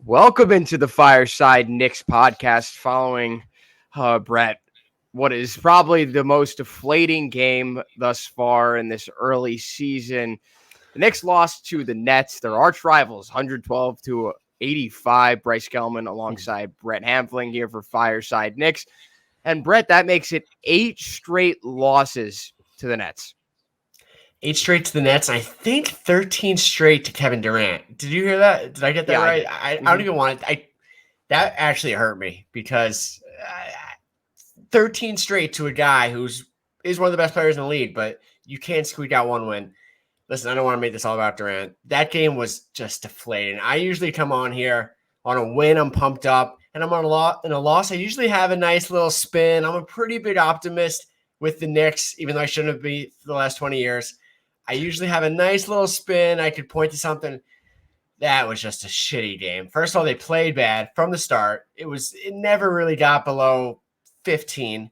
Welcome into the Fireside Knicks podcast following Brett. What is probably the most deflating game thus far in this early season. The Knicks lost to the Nets, their arch rivals, 112-85. Bryce Gelman alongside Brett Hamfling here for Fireside Knicks. And Brett, that makes it 8 straight losses to the Nets. 8 straight to the Nets. I think 13 straight to Kevin Durant. Did you hear that? Did I get that right? I don't even want it. That actually hurt me because 13 straight to a guy is one of the best players in the league, but you can't squeak out one win. Listen, I don't want to make this all about Durant. That game was just deflating. I usually come on here on a win, I'm pumped up, and I'm on in a loss. I usually have a nice little spin. I'm a pretty big optimist with the Knicks, even though I shouldn't have been for the last 20 years. I usually have a nice little spin. I could point to something. That was just a shitty game. First of all, they played bad from the start. It never really got below 15.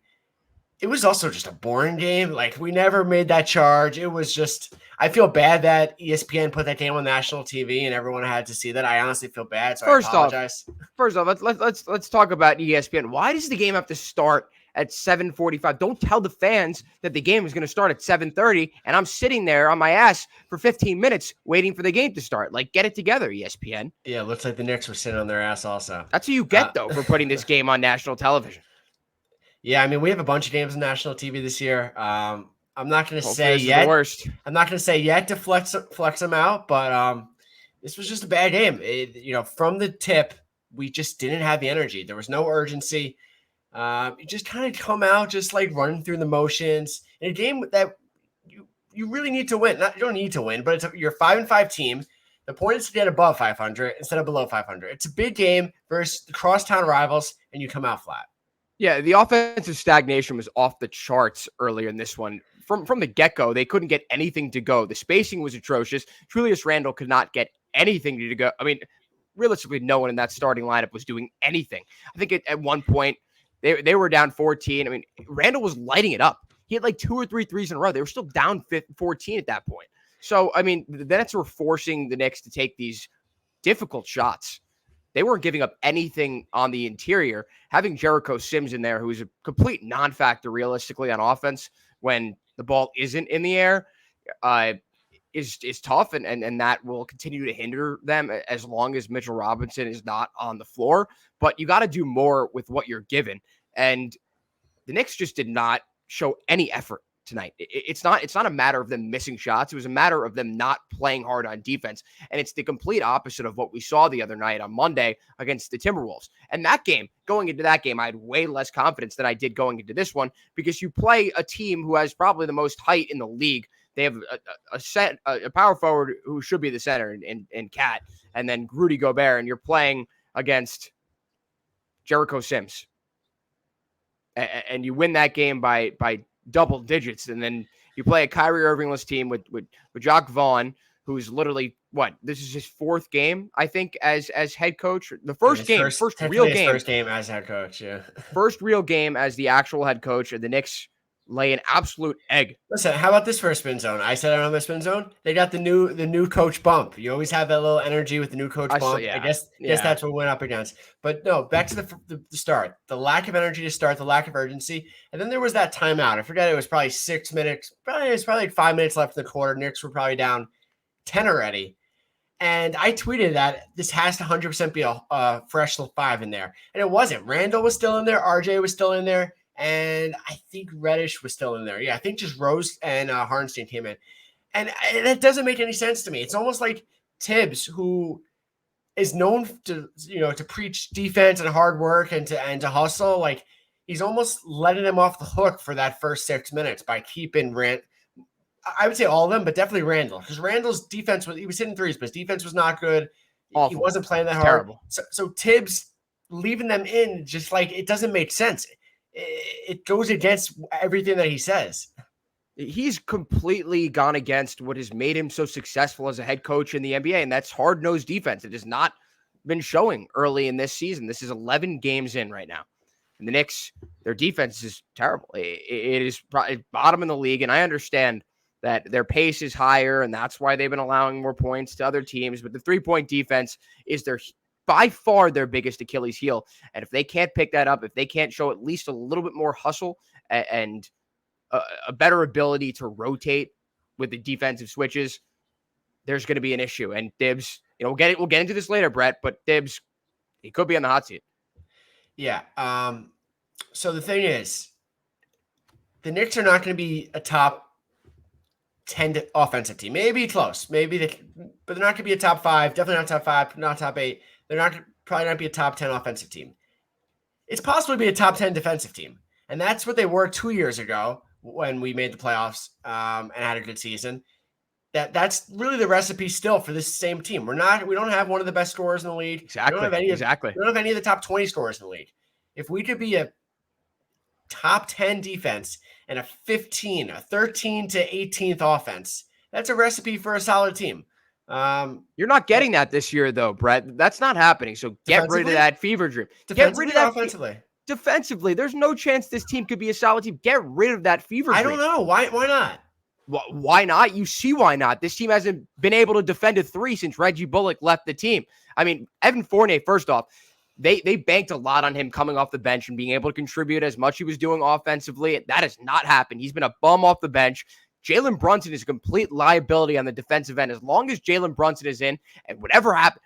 It was also just a boring game. Like, we never made that charge. It was just, I feel bad that ESPN put that game on national TV and everyone had to see that. I honestly feel bad, so I apologize. First off, let's talk about ESPN. Why does the game have to start at 7:45? Don't tell the fans that the game is going to start at 7:30, and I'm sitting there on my ass for 15 minutes waiting for the game to start. Like, get it together, ESPN. Yeah, looks like the Knicks were sitting on their ass also. That's what you get, though, for putting this game on national television. Yeah, I mean, we have a bunch of games on national TV this year. I'm not going to say yet. I'm not going to say yet to flex them out, but this was just a bad game. From the tip, we just didn't have the energy. There was no urgency. You just kind of come out just like running through the motions in a game that you really need to win. You don't need to win, but you're a 5-5 team. The point is to get above 500 instead of below 500. It's a big game versus the crosstown rivals, and you come out flat. Yeah, the offensive stagnation was off the charts earlier in this one. From the get-go, they couldn't get anything to go. The spacing was atrocious. Julius Randle could not get anything to go. I mean, realistically, no one in that starting lineup was doing anything. I think at one point, they were down 14. I mean, Randle was lighting it up. He had like 2 or 3 threes in a row. They were still down 14 at that point. So, I mean, the Nets were forcing the Knicks to take these difficult shots. They weren't giving up anything on the interior. Having Jericho Sims in there, who's a complete non-factor realistically on offense when the ball isn't in the air, is tough, and that will continue to hinder them as long as Mitchell Robinson is not on the floor. But you got to do more with what you're given. And the Knicks just did not show any effort tonight. It's not a matter of them missing shots. It was a matter of them not playing hard on defense. And it's the complete opposite of what we saw the other night on Monday against the Timberwolves. And that game, going into that game, I had way less confidence than I did going into this one, because you play a team who has probably the most height in the league. They have a power forward who should be the center in Cat, and then Rudy Gobert, and you're playing against Jericho Sims. And you win that game by double digits, and then you play a Kyrie Irvingless team with Jacques Vaughn, who's literally this is his 4th game, I think, as head coach. The first real game as head coach, yeah. First real game as the actual head coach, and the Knicks lay an absolute egg. Listen, how about this for a spin zone? I said I don't have a spin zone. They got the new coach bump. You always have that little energy with the new coach bump. I guess that's what we went up against. But no, back to the start. The lack of energy to start, the lack of urgency. And then there was that timeout. I forget, it was probably 6 minutes. It was probably like 5 minutes left in the quarter. Knicks were probably down 10 already. And I tweeted that this has to 100% be a fresh 5 in there. And it wasn't. Randall was still in there. RJ was still in there. And I think Reddish was still in there. Yeah, I think just Rose and Hartenstein came in. And it doesn't make any sense to me. It's almost like Tibbs, who is known to preach defense and hard work and to hustle. Like, he's almost letting them off the hook for that first 6 minutes by keeping I would say all of them, but definitely Randall. Because Randall's defense he was hitting threes, but his defense was not good. Awful. He wasn't playing that hard. Terrible. So Tibbs leaving them in, just like, it doesn't make sense. It goes against everything that he says. He's completely gone against what has made him so successful as a head coach in the NBA, and that's hard-nosed defense. It has not been showing early in this season. This is 11 games in right now. And the Knicks, their defense is terrible. It is probably bottom in the league, and I understand that their pace is higher, and that's why they've been allowing more points to other teams. But the three-point defense is their by far their biggest Achilles heel. And if they can't pick that up, if they can't show at least a little bit more hustle and a better ability to rotate with the defensive switches, there's going to be an issue. And Thibs, we'll get into this later, Brett, but Thibs, he could be on the hot seat. Yeah. So the thing is, the Knicks are not going to be a top 10 offensive team. Maybe close. But they're not going to be a top 5. Definitely not top 5. Not top 8. They're probably not be a top 10 offensive team. It's possible to be a top 10 defensive team, and that's what they were 2 years ago when we made the playoffs and had a good season. That's really the recipe still for this same team. We don't have one of the best scorers in the league. Exactly. We don't have any of the top 20 scorers in the league. If we could be a top 10 defense and a 13 to 18th offense, that's a recipe for a solid team. You're not getting that this year, though, Brett. That's not happening. So get rid of that fever dream. Get rid of that offensively. Defensively, there's no chance this team could be a solid team. Get rid of that fever dream. I don't know. Why not? Why not? You see why not. This team hasn't been able to defend a 3 since Reggie Bullock left the team. I mean, Evan Fournier, first off, they banked a lot on him coming off the bench and being able to contribute as much he was doing offensively. That has not happened. He's been a bum off the bench. Jalen Brunson is a complete liability on the defensive end. As long as Jalen Brunson is in, and whatever happened,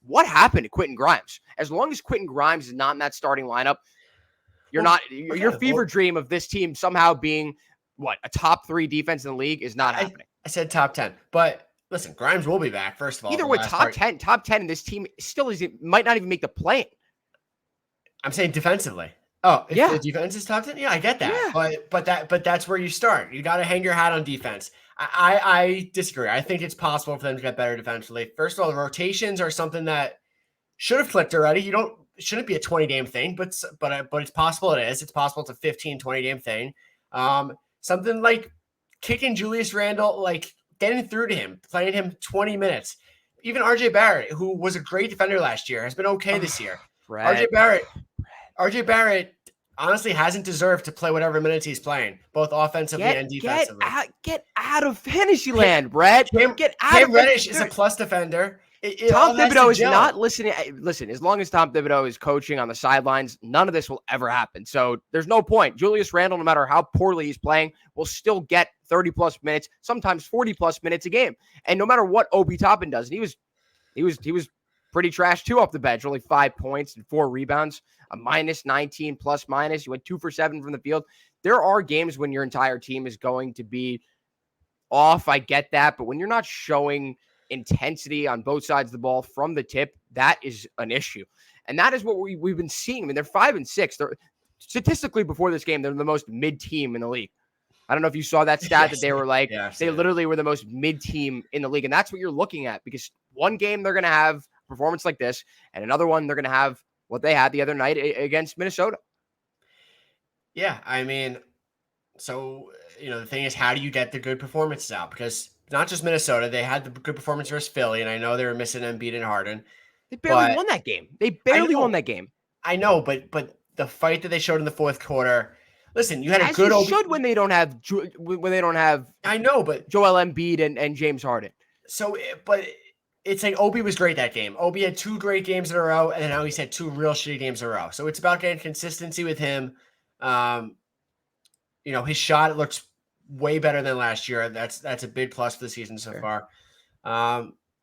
what happened to Quentin Grimes? As long as Quentin Grimes is not in that starting lineup, your fever dream of this team somehow being a top 3 defense in the league is not happening. I said top 10, but listen, Grimes will be back. First of all, either way, top 10, and this team still might not even make the play. I'm saying defensively. Oh, if the defense is top 10, yeah, I get that. Yeah. But that's where you start. You got to hang your hat on defense. I disagree. I think it's possible for them to get better defensively. First of all, the rotations are something that should have clicked already. Shouldn't be a 20-game thing, but it's possible it is. It's possible it's a 15, 20-game thing. Something like kicking Julius Randle, like getting through to him, playing him 20 minutes. Even RJ Barrett, who was a great defender last year, has been okay this year. RJ Barrett honestly hasn't deserved to play whatever minutes he's playing, both offensively and defensively. Get out of fantasy land, Brett. Cam Reddish is a plus defender. Tom Thibodeau is not listening. Listen, as long as Tom Thibodeau is coaching on the sidelines, none of this will ever happen. So there's no point. Julius Randle, no matter how poorly he's playing, will still get 30-plus minutes, sometimes 40-plus minutes a game. And no matter what Obi Toppin does, and he was pretty trash too off the bench, only 5 points and 4 rebounds, a minus 19 plus minus. You went 2 for 7 from the field. There are games when your entire team is going to be off. I get that. But when you're not showing intensity on both sides of the ball from the tip, that is an issue. And that is what we've been seeing. I mean, they're 5-6. They're statistically before this game, they're the most mid team in the league. I don't know if you saw that stat that they were like, they literally were the most mid team in the league. And that's what you're looking at, because one game they're going to have a performance like this, and another one they're going to have what they had the other night against Minnesota. Yeah. I mean, so, the thing is, how do you get the good performances out? Because not just Minnesota, they had the good performance versus Philly, and I know they were missing Embiid and Harden. They barely won that game. Won that game. I know, but the fight that they showed in the fourth quarter. Listen, you had a good. Should when they don't have. I know, but Joel Embiid and James Harden. So, but it's like Obi was great that game. Obi had 2 great games in a row, and now he's had 2 real shitty games in a row. So it's about getting consistency with him. His shot looks way better than last year. That's a big plus for the season so far.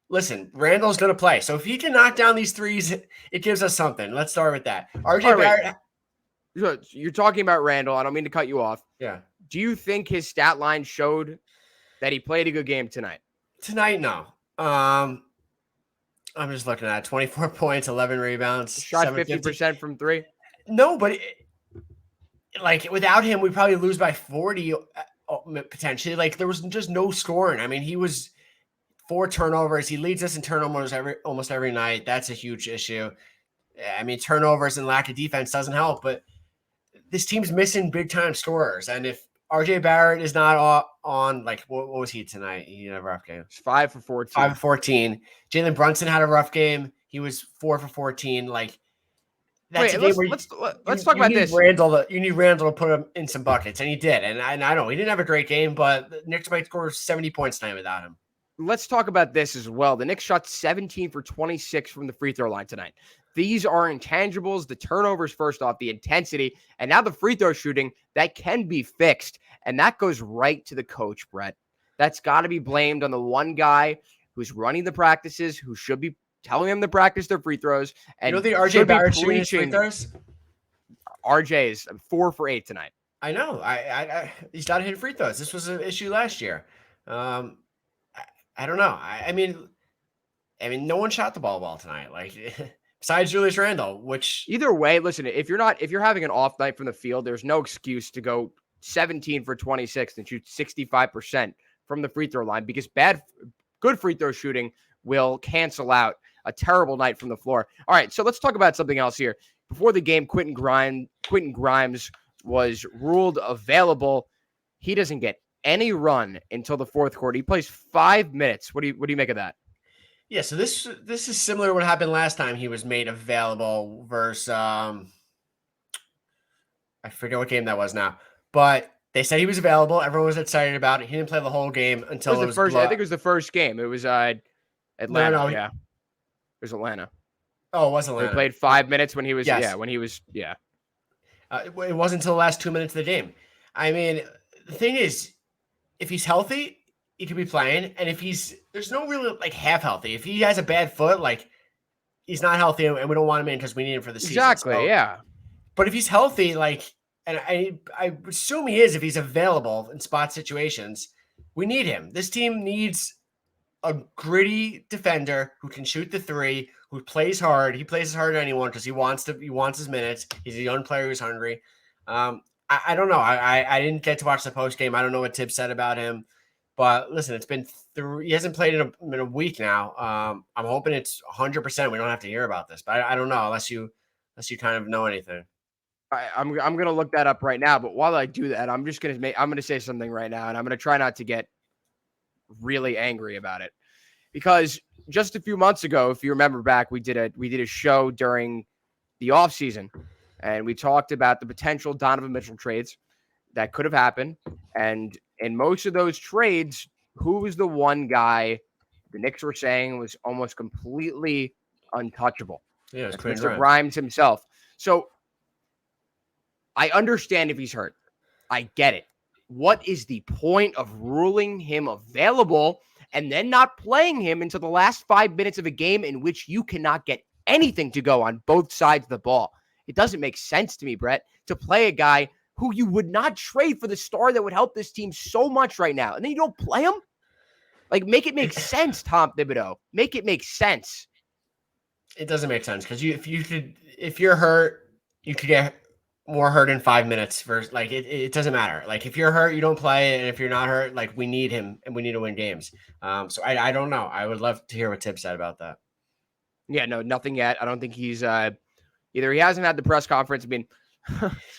Listen, Randall's going to play. So if he can knock down these threes, it gives us something. Let's start with that. RJ Barrett. You're talking about Randall. I don't mean to cut you off. Yeah. Do you think his stat line showed that he played a good game tonight? Tonight, no. I'm just looking at it. 24 points, 11 rebounds. Shot 50% from 3. No, but without him, we probably lose by 40 potentially. Like, there was just no scoring. I mean, he was 4 turnovers. He leads us in turnovers almost every night. That's a huge issue. I mean, turnovers and lack of defense doesn't help, but this team's missing big time scorers. And if RJ Barrett is not on, what was he tonight? He had a rough game. 5 for 14. 5 for 14. Jalen Brunson had a rough game. He was 4 for 14. That's a game where let's talk about this. You need Randall to put him in some buckets, and he did. And I know he didn't have a great game, but the Knicks might score 70 points tonight without him. let's talk about this as well. The Knicks shot 17 for 26 from the free throw line tonight. These are intangibles, the turnovers first off, the intensity, and now the free throw shooting that can be fixed. And that goes right to the coach, Brett. That's got to be blamed on the one guy who's running the practices, who should be telling them to practice their free throws. And you don't think RJ Barrett's shooting his free throws? RJ is 4 for 8 tonight. I know. I he's got to hit free throws. This was an issue last year. I don't know. I mean, no one shot the ball well tonight. Like besides Julius Randle, which either way, listen, if you're having an off night from the field, there's no excuse to go 17 for 26 and shoot 65% from the free throw line, because good free throw shooting will cancel out a terrible night from the floor. All right, so let's talk about something else here. Before the game, Quentin Grimes was ruled available. He doesn't get any run until the fourth quarter. He plays 5 minutes. What do you make of that? Yeah, so this is similar to what happened last time he was made available versus I forget what game that was now. But they said he was available. Everyone was excited about it. He didn't play the whole game until it was first. I think it was the first game. It was Atlanta. No. Yeah, it was Atlanta. Oh, it was Atlanta. He played 5 minutes when he was. Yes. Yeah, when he was. Yeah. It wasn't until the last 2 minutes of the game. I mean, the thing is, if he's healthy, he could be playing, and if there's no really like half healthy. If he has a bad foot, like he's not healthy, and we don't want him in because we need him for the season. Exactly. So, yeah. But if he's healthy, like, and I assume he is, if he's available in spot situations, we need him. This team needs a gritty defender who can shoot the three, who plays hard. He plays as hard as anyone because he wants his minutes. He's a young player who's hungry. I don't know. I didn't get to watch the post game. I don't know what Tibbs said about him. But listen, it's been he hasn't played in a week now. I'm hoping it's 100%. We don't have to hear about this, but I don't know unless you kind of know anything. I'm gonna look that up right now. But while I do that, I'm gonna say something right now, and I'm gonna try not to get really angry about it, because just a few months ago, if you remember back, we did a show during the offseason, and we talked about the potential Donovan Mitchell trades that could have happened. And in most of those trades, who was the one guy the Knicks were saying was almost completely untouchable? Yeah, it's Mr. Grimes himself. So I understand if he's hurt. I get it. What is the point of ruling him available and then not playing him until the last 5 minutes of a game in which you cannot get anything to go on both sides of the ball? It doesn't make sense to me, Brett, to play a guy who you would not trade for the star that would help this team so much right now, and then you don't play him? Like, make it make sense, Tom Thibodeau. Make it make sense. It doesn't make sense because if you're hurt, you could get more hurt in 5 minutes. Versus, like, it doesn't matter. Like, if you're hurt, you don't play, and if you're not hurt, like, we need him and we need to win games. So I don't know. I would love to hear what Tibbs said about that. Yeah, no, nothing yet. I don't think he's either he hasn't had the press conference. I mean,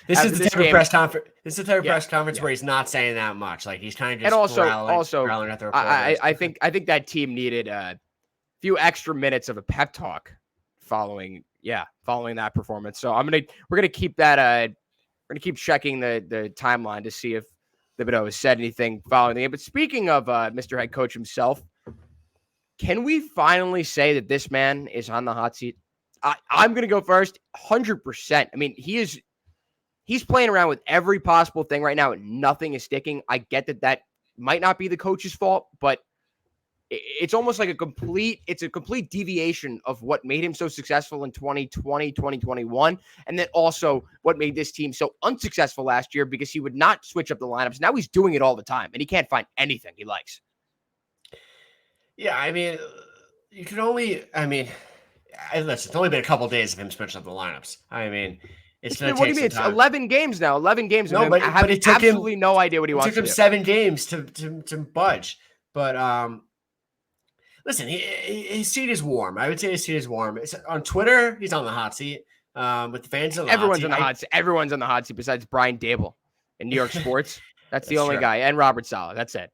this is the type of press conference. This is the type of press conference where he's not saying that much. Like, he's kind of just growling at the reporters. I think that team needed a few extra minutes of a pep talk following that performance. So we're gonna keep that. We're gonna keep checking the timeline to see if Thibodeau has said anything following the game. But speaking of Mr. Head Coach himself, can we finally say that this man is on the hot seat? I'm gonna go first, 100%. I mean, he's playing around with every possible thing right now, and nothing is sticking. I get that might not be the coach's fault, but it's almost like a complete deviation of what made him so successful in 2020, 2021, and then also what made this team so unsuccessful last year because he would not switch up the lineups. Now he's doing it all the time, and he can't find anything he likes. Yeah, I mean, listen, it's only been a couple of days of him switching up the lineups. I mean, it's going to take some time. It's 11 games now. 11 games. No, but it took absolutely no idea what he wants to do. It took him 7 games to budge. But listen, his seat is warm. I would say his seat is warm. It's, on Twitter, he's on the hot seat. With the fans, everyone's on the hot seat. Everyone's on the hot seat besides Brian Dable in New York sports. That's the only guy, and Robert Saleh. That's it.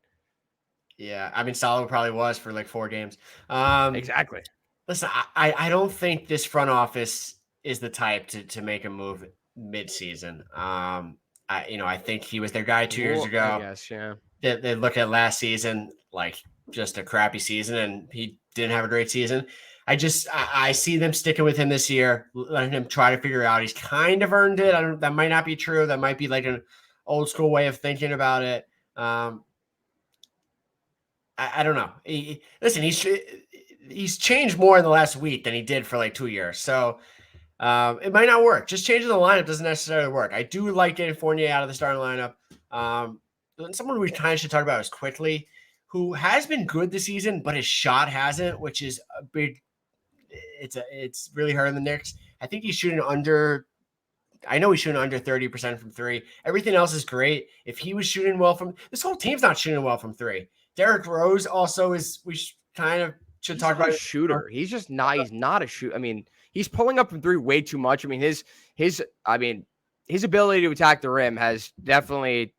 Yeah, I mean, Saleh probably was for like 4 games. Exactly. Listen, I don't think this front office is the type to make a move mid-season. I think he was their guy 2 years ago. Yes, yeah. They look at last season, like just a crappy season, and he didn't have a great season. I see them sticking with him this year, letting him try to figure it out. He's kind of earned it. That might not be true. That might be like an old school way of thinking about it. I don't know. Listen, he's changed more in the last week than he did for like 2 years. So it might not work. Just changing the lineup doesn't necessarily work. I do like getting Fournier out of the starting lineup. Someone we kind of should talk about is Quickly, who has been good this season, but his shot hasn't, which is a big. It's really hurting the Knicks. I think he's shooting under. I know he's shooting under 30% from three. Everything else is great. If he was shooting well from this whole team's not shooting well from three. Derrick Rose also is. We kind of should talk about a shooter. He's just not. He's not a shooter. I mean, he's pulling up from three way too much. I mean, his ability to attack the rim has definitely.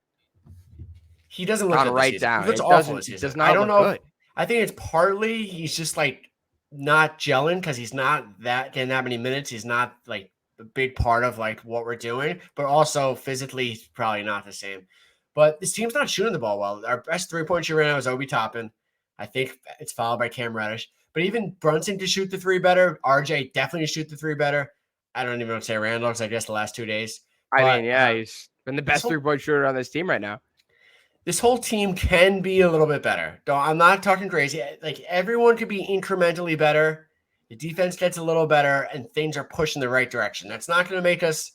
He doesn't look good right down. He looks awful this season. Does not. I don't know. Good. I think it's partly he's just like not gelling because he's not getting that many minutes. He's not like a big part of like what we're doing, but also physically he's probably not the same. But this team's not shooting the ball well. Our best 3-point shooter right now is Obi Toppin. I think it's followed by Cam Reddish. But even Brunson can shoot the three better. RJ definitely can shoot the three better. I don't even want to say Randall because I guess the last 2 days. He's been the best 3-point shooter on this team right now. This whole team can be a little bit better. I'm not talking crazy. Like everyone could be incrementally better. The defense gets a little better and things are pushing the right direction. That's not going to make us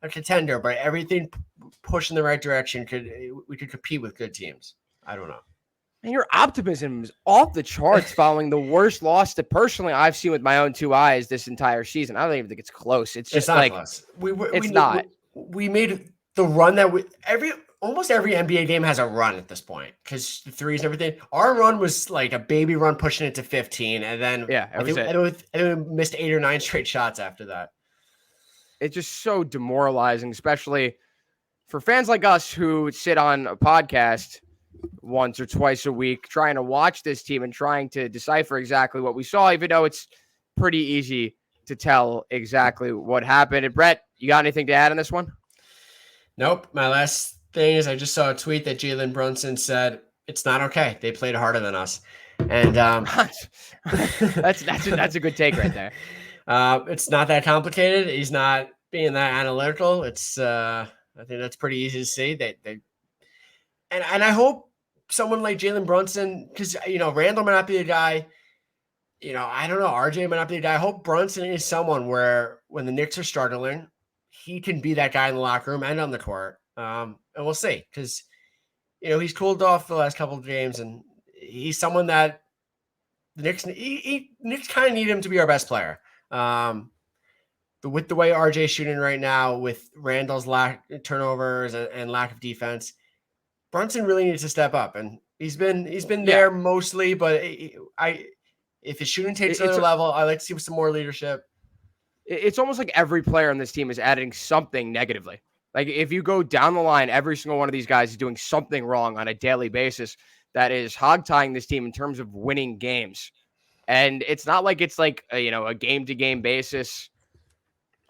a contender, but everything pushed in the right direction we could compete with good teams. I don't know. And your optimism is off the charts following the worst loss that personally I've seen with my own 2 eyes this entire season. I don't even think it's close. It's just like close. We made the run that almost every NBA game has a run at this point because the threes and everything. Our run was like a baby run pushing it to 15, and then I missed 8 or 9 straight shots after that. It's just so demoralizing, especially for fans like us who sit on a podcast once or twice a week trying to watch this team and trying to decipher exactly what we saw, even though it's pretty easy to tell exactly what happened. And Brett, you got anything to add on this one? Nope. My last thing is I just saw a tweet that Jalen Brunson said it's not okay. They played harder than us, and that's a good take right there. It's not that complicated. He's not being that analytical. It's I think that's pretty easy to see. And I hope someone like Jalen Brunson, because Randall might not be the guy. I don't know. RJ might not be the guy. I hope Brunson is someone where when the Knicks are struggling, he can be that guy in the locker room and on the court. And we'll see, because he's cooled off the last couple of games, and he's someone that the Knicks kind of need him to be our best player. With the way RJ's shooting right now, with Randall's lack of turnovers and lack of defense, Brunson really needs to step up, and he's been there mostly. But if his shooting takes another level, I like to see some more leadership. It's almost like every player on this team is adding something negatively. Like if you go down the line, every single one of these guys is doing something wrong on a daily basis that is hog-tying this team in terms of winning games. And it's not like it's like a game-to-game basis.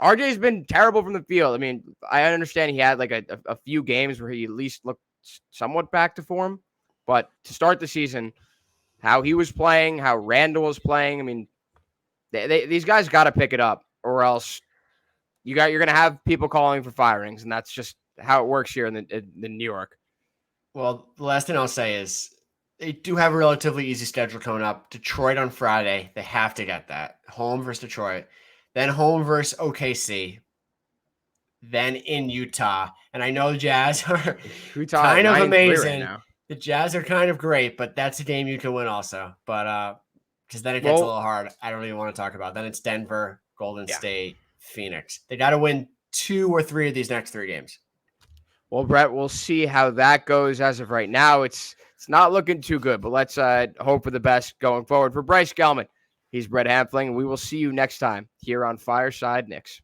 RJ's been terrible from the field. I mean, I understand he had like a few games where he at least looked somewhat back to form. But to start the season, how he was playing, how Randall was playing, I mean, these guys got to pick it up, or else you're going to have people calling for firings, and that's just how it works here in New York. Well, the last thing I'll say is they do have a relatively easy schedule coming up. Detroit on Friday. They have to get that. Home versus Detroit. Then home versus OKC. Then in Utah. And I know the Jazz are kind of amazing. Right, the Jazz are kind of great, but that's a game you can win also. But because then it gets a little hard. I don't even want to talk about it. Then it's Denver, Golden State, Phoenix. They got to win 2 or 3 of these next 3 games. Well, Brett, we'll see how that goes. As of right now, it's not looking too good, but let's hope for the best going forward. For Bryce Gelman, he's Brett Hamfling, and we will see you next time here on Fireside Knicks.